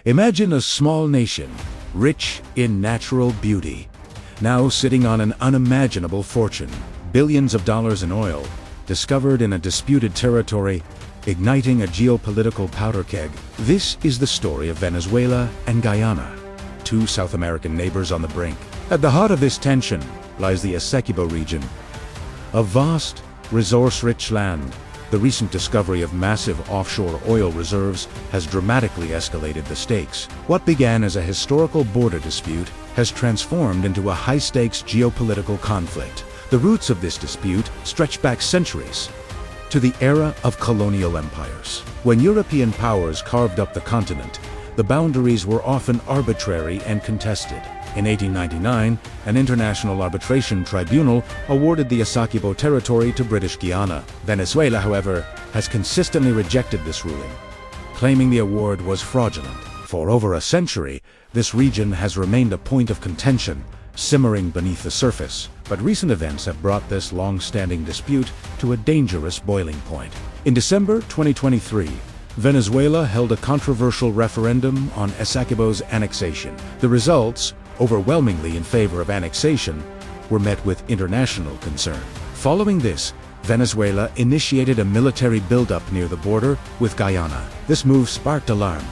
Imagine a small nation, rich in natural beauty, now sitting on an unimaginable fortune, billions of dollars in oil, discovered in a disputed territory, igniting a geopolitical powder keg. This is the story of Venezuela and Guyana, two South American neighbors on the brink. At the heart of this tension lies the Essequibo region, a vast, resource-rich land. The recent discovery of massive offshore oil reserves has dramatically escalated the stakes. What began as a historical border dispute has transformed into a high-stakes geopolitical conflict. The roots of this dispute stretch back centuries to the era of colonial empires. When European powers carved up the continent, the boundaries were often arbitrary and contested. In 1899, an international arbitration tribunal awarded the Essequibo territory to British Guyana. Venezuela, however, has consistently rejected this ruling, claiming the award was fraudulent. For over a century, this region has remained a point of contention, simmering beneath the surface. But recent events have brought this long-standing dispute to a dangerous boiling point. In December 2023, Venezuela held a controversial referendum on Essequibo's annexation. The results, overwhelmingly in favor of annexation, were met with international concern. Following this, Venezuela initiated a military buildup near the border with Guyana. This move sparked alarm,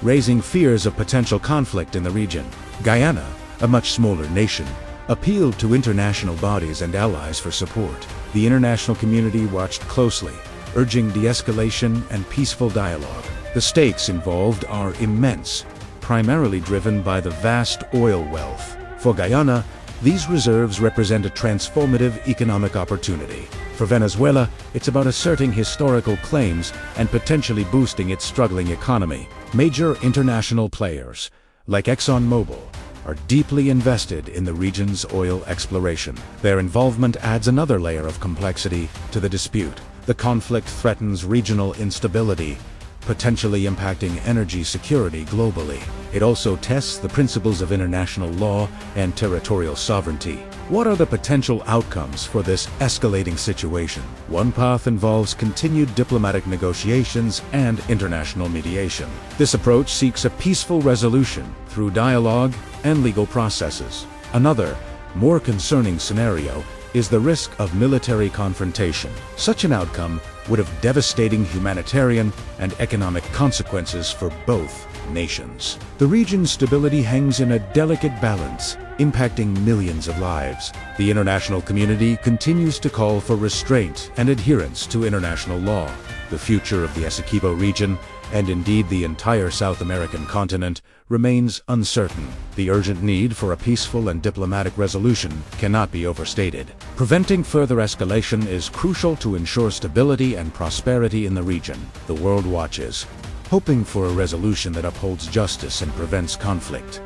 raising fears of potential conflict in the region. Guyana, a much smaller nation, appealed to international bodies and allies for support. The international community watched closely, urging de-escalation and peaceful dialogue. The stakes involved are immense, primarily driven by the vast oil wealth. For Guyana, these reserves represent a transformative economic opportunity. For Venezuela, it's about asserting historical claims and potentially boosting its struggling economy. Major international players, like ExxonMobil, are deeply invested in the region's oil exploration. Their involvement adds another layer of complexity to the dispute. The conflict threatens regional instability, potentially impacting energy security globally. It also tests the principles of international law and territorial sovereignty. What are the potential outcomes for this escalating situation? One path involves continued diplomatic negotiations and international mediation. This approach seeks a peaceful resolution through dialogue and legal processes. Another, more concerning scenario is the risk of military confrontation. Such an outcome would have devastating humanitarian and economic consequences for both nations. The region's stability hangs in a delicate balance, impacting millions of lives. The international community continues to call for restraint and adherence to international law. The future of the Essequibo region, and indeed the entire South American continent, remains uncertain. The urgent need for a peaceful and diplomatic resolution cannot be overstated. Preventing further escalation is crucial to ensure stability and prosperity in the region. The world watches, hoping for a resolution that upholds justice and prevents conflict.